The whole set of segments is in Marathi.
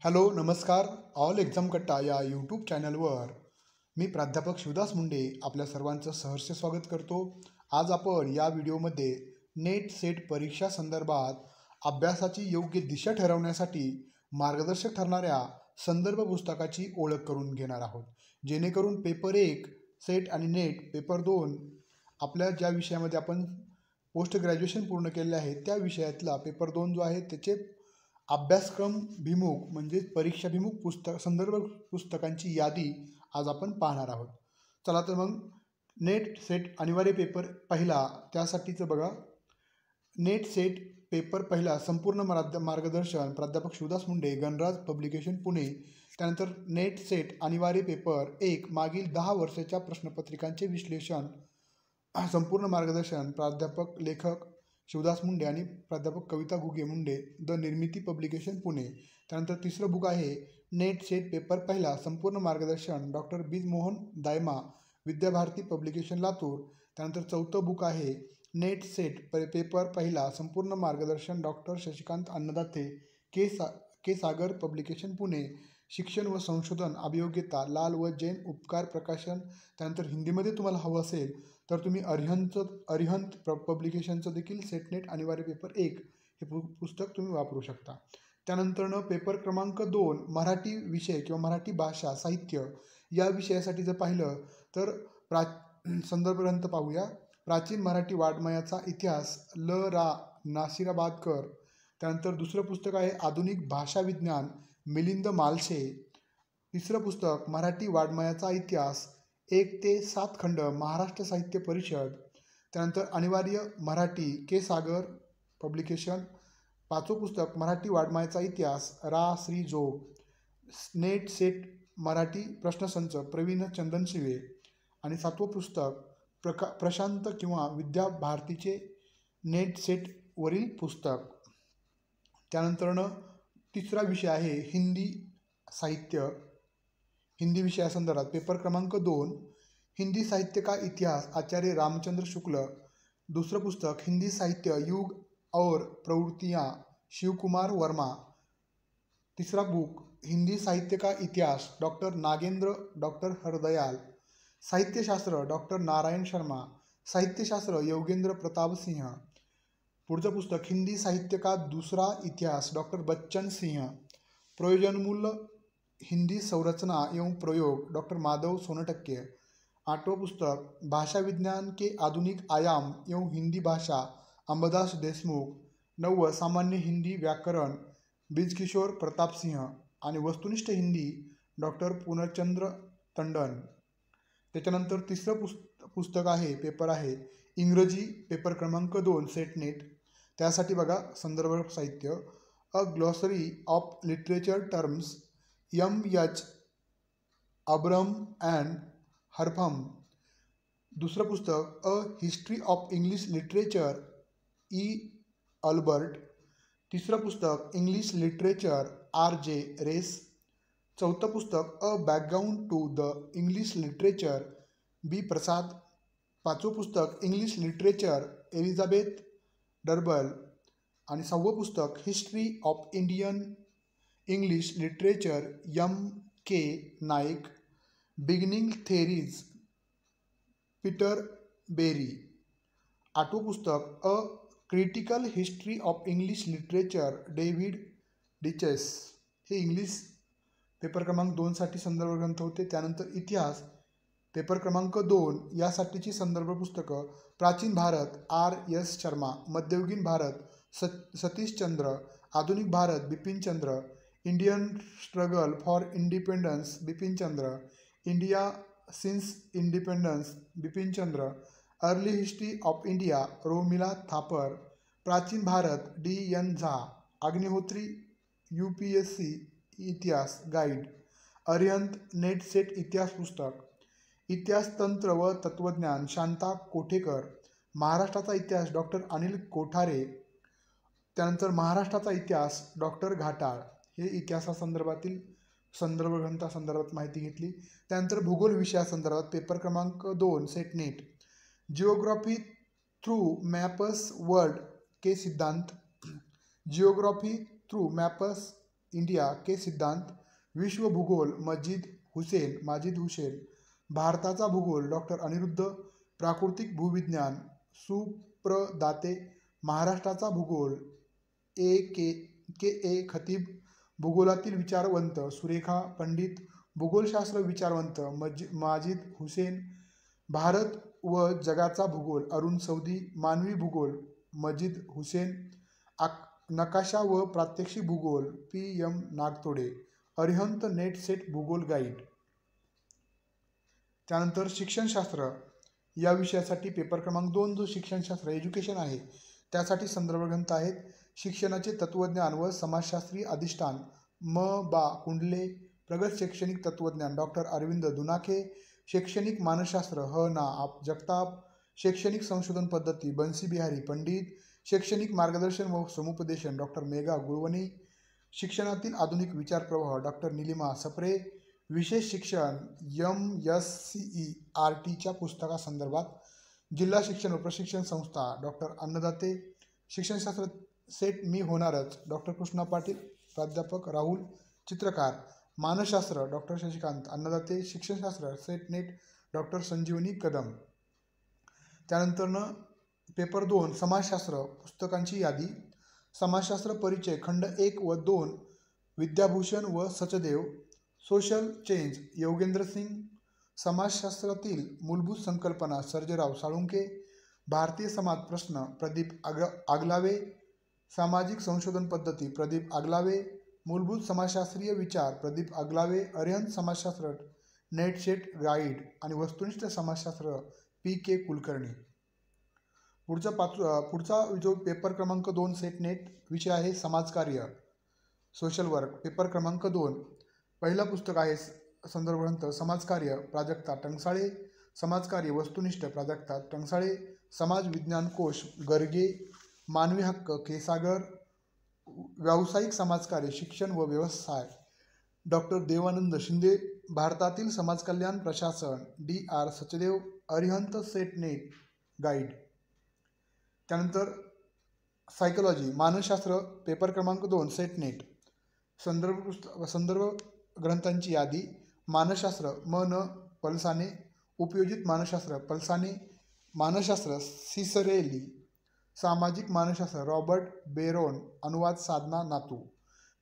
हॅलो नमस्कार. ऑल एक्झाम कट्टा या यूट्यूब चॅनलवर मी प्राध्यापक शिवदास मुंडे आपल्या सर्वांचं सहर्ष स्वागत करतो. आज आपण या व्हिडिओमध्ये नेट सेट परीक्षा संदर्भात अभ्यासाची योग्य दिशा ठरवण्यासाठी मार्गदर्शक ठरणाऱ्या संदर्भ पुस्तकाची ओळख करून घेणार आहोत, जेणेकरून पेपर 1 सेट आणि नेट पेपर 2 आपल्या ज्या विषयामध्ये आपण पोस्ट ग्रॅज्युएशन पूर्ण केलेले आहे त्या विषयातला पेपर 2 जो आहे त्याचे अभ्यासक्रम भिमुख म्हणजे परीक्षाभिमुख संदर्भ पुस्तकांची यादी आज आपण पाहणार आहोत. चला तर मग नेट सेट अनिवार्य पेपर पहिला त्यासाठीचं बघा. नेट सेट पेपर पहिला संपूर्ण मार्गदर्शन प्राध्यापक शिवदास मुंडे, गणराज पब्लिकेशन पुणे. त्यानंतर नेट सेट अनिवार्य पेपर 1 मागील 10 वर्षाच्या प्रश्नपत्रिकांचे विश्लेषण, संपूर्ण मार्गदर्शन प्राध्यापक लेखक शिवदास मुंडे आणि प्राध्यापक कविता घुगे मुंडे, द निर्मिती पब्लिकेशन पुणे. त्यानंतर तिसरं बुक आहे नेट सेट पेपर पहिला संपूर्ण मार्गदर्शन डॉक्टर बिजमोहन दायमा, विद्याभारती पब्लिकेशन लातूर. त्यानंतर चौथं बुक आहे नेट सेट पेपर पहिला संपूर्ण मार्गदर्शन डॉक्टर शशिकांत अन्नदाते, के सागर पब्लिकेशन पुणे. शिक्षण व संशोधन अभियोग्यता लाल व जैन उपकार प्रकाशन. त्यानंतर हिंदीमध्ये तुम्हाला हवं असेल तर तुम्ही अरिहंत पब्लिकेशनचं देखील सेट नेट अनिवार्य पेपर 1 हे पुस्तक तुम्ही वापरू शकता. त्यानंतरनं पेपर क्रमांक 2 मराठी विषय किंवा मराठी भाषा साहित्य या विषयासाठी जर पाहिलं तर संदर्भ ग्रंथ पाहूया. प्राचीन मराठी वाङ्मयाचा इतिहास ल रा नाशिराबादकर. त्यानंतर दुसरं पुस्तक आहे आधुनिक भाषा विज्ञान मिलिंद मालशे. तिसरं पुस्तक मराठी वाङ्मयाचा इतिहास 1 ते 7 खंड महाराष्ट्र साहित्य परिषद. त्यानंतर अनिवार्य मराठी के सागर पब्लिकेशन. पाचवं पुस्तक मराठी वाङ्मयाचा इतिहास रा श्री जोग. नेट सेट मराठी प्रश्नसंच प्रवीण चंदनशिवे. आणि सातवं पुस्तक प्रशांत किंवा विद्या भारतीचे नेट सेट वरील पुस्तक. त्यानंतरनं तिसरा विषय आहे हिंदी साहित्य. हिंदी विषयासंदर्भात पेपर क्रमांक 2 हिंदी साहित्य का इतिहास आचार्य रामचंद्र शुक्ल. दूसरं पुस्तक हिंदी साहित्य युग और प्रवृत्तियाँ शिवकुमार वर्मा. तीसरा बुक हिंदी साहित्य का इतिहास डॉक्टर नागेंद्र डॉक्टर हरदयाल. साहित्यशास्त्र डॉक्टर नारायण शर्मा. साहित्यशास्त्र योगेंद्र प्रताप सिंह. पुढचं पुस्तक हिंदी साहित्य का दूसरा इतिहास डॉक्टर बच्चन सिंह. प्रयोजनमूल्य हिंदी संरचना एवं प्रयोग डॉक्टर माधव सोनटक्के. आठवं पुस्तक भाषा विज्ञान के आधुनिक आयाम एवं हिंदी भाषा अंबादास देशमुख. 9वं सामान्य हिंदी व्याकरण ब्रिजकिशोर प्रताप सिंह. आणि वस्तुनिष्ठ हिंदी डॉक्टर पूर्णचंद्र टंडन. त्याच्यानंतर तिसरं पुस्तक आहे पेपर आहे इंग्रजी पेपर क्रमांक 2 सेट नेट. त्यासाठी बघा संदर्भ साहित्य a glossary of literature terms M.H. Abrams and Harpham. दुसरं पुस्तक a history of English literature E. Albert. तिसरं पुस्तक इंग्लिश लिटरेचर R.J. रेस. चौथं पुस्तक a background to the English literature B. Prasad. पाचवं पुस्तक इंग्लिश लिटरेचर एलिझाबेथ डर्बल. आणि 6वं पुस्तक history of Indian English literature M.K. Naik. Beginning theories Peter Barry. 8वं पुस्तक a critical history of English literature David Daiches. हे इंग्लिश पेपर क्रमांक 2 साठी संदर्भ ग्रंथ होते. त्यानंतर इतिहास पेपर क्रमांक 2 यासाठीची संदर्भ पुस्तकं प्राचीन भारत R.S. शर्मा. मध्ययुगीन भारत सतीशचंद्र. आधुनिक Bharat Bipin Chandra. Indian struggle for independence Bipin Chandra. India since independence Bipin Chandra. Early history of India Romila Thapar. प्राचीन भारत D.N. झा. अग्निहोत्री UPSC इतिहास गाईड. अरिहंत नेट सेट इतिहास पुस्तक. इतिहास तंत्र व तत्वज्ञान शांता कोठेकर. महाराष्ट्राचा इतिहास डॉक्टर अनिल कोठारे. त्यानंतर महाराष्ट्राचा इतिहास डॉक्टर घाटाळ. हे इतिहासासंदर्भातील संदर्भ ग्रंथासंदर्भात माहिती घेतली. त्यानंतर भूगोल विषयासंदर्भात पेपर क्रमांक 2 set net geography through maps world के सिद्धांत. जिओग्राफी थ्रू मॅप्स इंडिया के सिद्धांत, विश्व भूगोल माजिद हुसेन, भारताचा भूगोल डॉक्टर अनिरुद्ध, प्राकृतिक भूविज्ञान सुप्रदाते, महाराष्ट्राचा भूगोल ए खतीब, भूगोलातील विचारवंत सुरेखा पंडित, भूगोलशास्त्र विचारवंत माजिद हुसेन, भारत व जगाचा भूगोल अरुण सौदी, मानवी भूगोल मजिद हुसेन, नकाशा व प्रात्यक्षिक भूगोल PM नागतोडे, अरिहंत नेट सेट भूगोल गाईड. त्यानंतर शिक्षणशास्त्र या विषयासाठी पेपर क्रमांक 2 जो शिक्षणशास्त्र एज्युकेशन आहे त्यासाठी संदर्भ ग्रंथ आहेत. शिक्षणाचे तत्वज्ञान व समाजशास्त्रीय अधिष्ठान बा कुंडले, प्रगत शैक्षणिक तत्वज्ञान डॉक्टर अरविंद दुनाखे, शैक्षणिक मानसशास्त्र ना जगताप, शैक्षणिक संशोधन पद्धती बंसी बिहारी पंडित, शैक्षणिक मार्गदर्शन व समुपदेशन डॉक्टर मेघा गुळवणी, शिक्षणातील आधुनिक विचार प्रवाह डॉक्टर निलिमा सप्रे, विशेष शिक्षण MSCERTच्या पुस्तकासंदर्भात जिल्हा शिक्षण व प्रशिक्षण संस्था डॉक्टर अन्नदाते, शिक्षणशास्त्र सेट मी होणारच डॉक्टर कृष्णा पाटील, प्राध्यापक राहुल चित्रकार, मानसशास्त्र डॉक्टर शशिकांत अन्नदाते, शिक्षणशास्त्र set net doctor Sanjeevani Kadam. त्यानंतरनं पेपर 2 समाजशास्त्र पुस्तकांची यादी. समाजशास्त्र परिचय खंड 1 व 2 विद्याभूषण व सचदेव, सोशल चेंज योगेंद्र सिंग, समाजशास्त्रातील मूलभूत संकल्पना सर्जेराव साळुंके, भारतीय समाज प्रश्न प्रदीप आगलावे, सामाजिक संशोधन पद्धती प्रदीप आगलावे, मूलभूत समाजशास्त्रीय विचार प्रदीप आगलावे, अरिहंत समाजशास्त्र नेट सेट गाईड आणि वस्तुनिष्ठ समाजशास्त्र PK कुलकर्णी. पुढचा जो पेपर क्रमांक 2 सेट नेट विषय आहे समाजकार्य सोशल वर्क. पेपर क्रमांक 2 पहिलं पुस्तक आहे संदर्भ ग्रंथ समाजकार्य प्राजक्ता टंकसाळे, समाजकार्य वस्तुनिष्ठ प्राजक्ता टंकसाळे, समाज विज्ञान कोश गर्गे, मानवी हक्क केसागर, व्यावसायिक समाजकार्य शिक्षण व व्यवसाय डॉक्टर देवानंद शिंदे, भारतातील समाजकल्याण प्रशासन DR Sachdev, Arihant set net guide. त्यानंतर सायकोलॉजी मानसशास्त्र पेपर क्रमांक 2 सेट नेट. संदर्भ ग्रंथांची यादी. मानसशास्त्र न पलसाने, उपयोजित मानसशास्त्र पलसाने, मानसशास्त्र सिसरेली, सामाजिक मानसशास्त्र रॉबर्ट बेरोन, अनुवाद साधना नातू,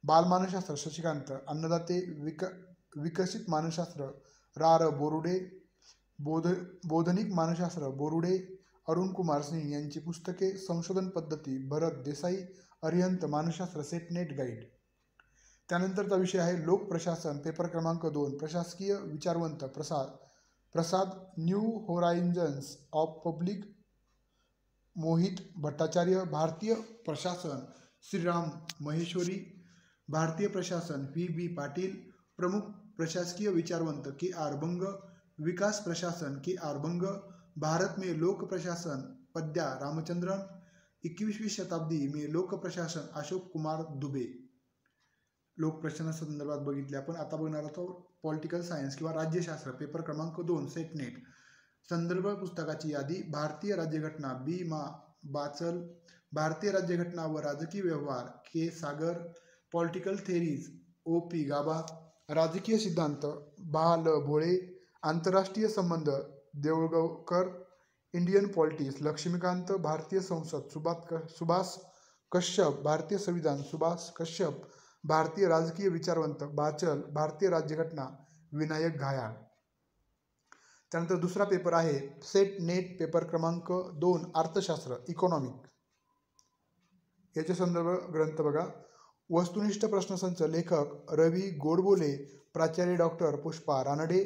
बालमानसशास्त्र शशिकांत अन्नदाते, विकसित मानसशास्त्र बोरुडे, बोधनिक मानसशास्त्र बोरुडे, अरुण कुमार सिंग यांची पुस्तके, संशोधन पद्धती भरत देसाई, अरिहंत मानसशास्त्र सेट नेट गाईड. त्यानंतरचा विषय आहे लोकप्रशासन पेपर क्रमांक 2 प्रशासकीय विचारवंत Prasad new horizons of public Mohit Bhattacharya, भारतीय प्रशासन श्रीराम महेश्वरी, भारतीय प्रशासन VB पाटील, प्रमुख प्रशासकीय विचारवंत KR बंग, विकास प्रशासन KR बंग, भारत में लोक प्रशासन पद्या रामचंद्रन, 21वीं शताब्दी में लोक प्रशासन अशोक कुमार दुबे. लोक प्रशासनासंदर्भात बघितले आपण. आता बघणार आहोत पॉलिटिकल सायन्स किंवा राज्यशास्त्र पेपर क्रमांक 2 सेट नेट. संदर्भ पुस्तकाची यादी. भारतीय राज्यघटना B मा बाचल, भारतीय राज्यघटना व राजकीय व्यवहार K सागर, पॉलिटिकल थेरीज OP गाबा, राजकीय सिद्धांत ल भोळे, आंतरराष्ट्रीय संबंध देवळगावकर, इंडियन पॉलिटिक्स लक्ष्मीकांत, भारतीय संसद सुभाष कश्यप, भारतीय संविधान सुभाष कश्यप, भारतीय राजकीय विचारवंत बाचल, भारतीय राज्यघटना विनायक घायाळ. त्यानंतर दुसरा पेपर आहे सेट नेट पेपर क्रमांक 2 अर्थशास्त्र इकॉनॉमिक. याचे संदर्भ ग्रंथ बघा. वस्तुनिष्ठ प्रश्नसंच लेखक रवी गोडबोले, प्राचार्य doctor Pushpa Ranade,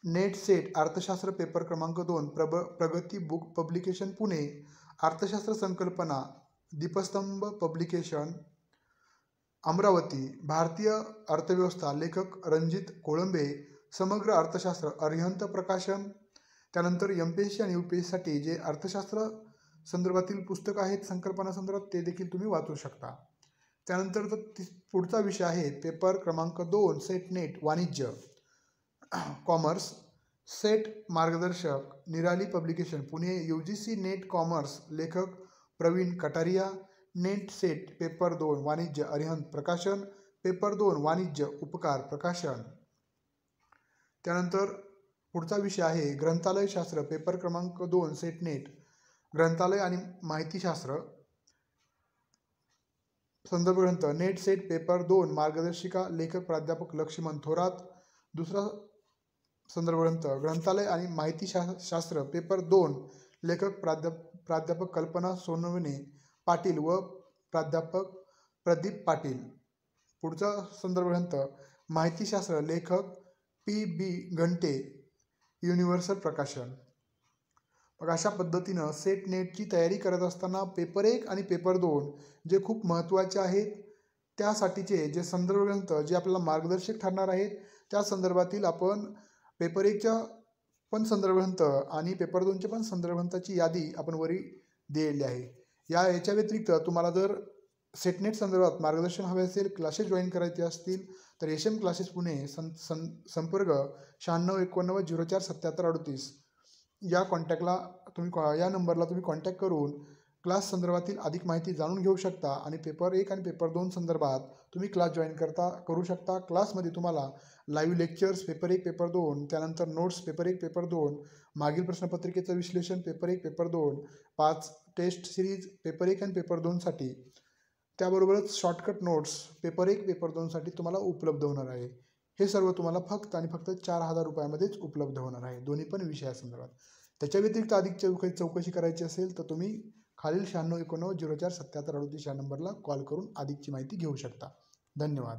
net set अर्थशास्त्र पेपर क्रमांक 2 प्रगती बुक पब्लिकेशन पुणे, अर्थशास्त्र संकल्पना दीपस्तंभ पब्लिकेशन अमरावती, भारतीय अर्थव्यवस्था लेखक रणजित कोळंबे, समग्र अर्थशास्त्र अरिहंत प्रकाशन. त्यानंतर MPSC आणि UPSC जे अर्थशास्त्र संदर्भातील पुस्तक आहेत संकल्पना संदर्भात ते देखील तुम्ही वाचू शकता. त्यानंतर पुढचा विषय आहे पेपर क्रमांक 2 सेट नेट वाणिज्य कॉमर्स, सेट मार्गदर्शक Nirali publication Pune, UGC net commerce लेखक Praveen Kataria, net set paper 2 वाणिज्य अरिहंत प्रकाशन, पेपर 2 वाणिज्य उपकार प्रकाशन. त्यानंतर पुढचा विषय आहे ग्रंथालय शास्त्र पेपर क्रमांक 2 सेट नेट ग्रंथालय आणि माहितीशास्त्र. संदर्भ ग्रंथ नेट सेट पेपर 2 मार्गदर्शिका लेखक प्राध्यापक लक्ष्मण थोरात. दुसरा संदर्भ ग्रंथ ग्रंथालय आणि माहितीशास्त्र पेपर 2 लेखक प्राध्यापक कल्पना सोनवणे पाटील व प्राध्यापक प्रदीप पाटील. पुढचा संदर्भ ग्रंथ माहितीशास्त्र लेखक P.B. घंटे युनिव्हर्सल प्रकाशन. मग अशा पद्धतीनं सेट नेटची तयारी करत असताना पेपर 1 आणि पेपर 2 जे खूप महत्त्वाचे आहेत त्यासाठीचे जे संदर्भ ग्रंथ जे आपल्याला मार्गदर्शक ठरणार आहेत त्या संदर्भातील आपण पेपर 1च्या पण संदर्भ ग्रंथ आणि पेपर 2च्या पण संदर्भ ग्रंथाची यादी आपण वरी दिलेली आहे. याच्या व्यतिरिक्त तुम्हाला जर सेटनेट संदर्भात मार्गदर्शन हवे असेल, क्लासेस जॉईन करायचे असतील तर SM क्लासेस पुणे संपर्क 9691904738 या कॉन्टॅक्टला या नंबरला तुम्ही कॉन्टॅक्ट करून क्लास संदर्भातील अधिक माहिती जाणून घेऊ शकता आणि पेपर 1 आणि पेपर 2 संदर्भात तुम्ही क्लास जॉईन करू शकता. क्लासमध्ये तुम्हाला लाईव्ह लेक्चर्स पेपर 1 पेपर 2 त्यानंतर नोट्स पेपर 1 पेपर 2 मागील प्रश्नपत्रिकेचं विश्लेषण paper 1 paper 2 5 test series paper 1 आणि पेपर 2 साठी त्याबरोबरच शॉर्टकट नोट्स पेपर 1 पेपर 2 साठी तुम्हाला उपलब्ध होणार आहे. हे सर्व तुम्हाला फक्त आणि फक्त 4000 रुपयामध्येच उपलब्ध होणार आहे दोन्ही पण विषयासंदर्भात. त्याच्या व्यतिरिक्त अधिक चौकशी करायची असेल तर तुम्ही खालील 9691904738 या नंबरला कॉल करून अधिकची माहिती घेऊ शकता. धन्यवाद.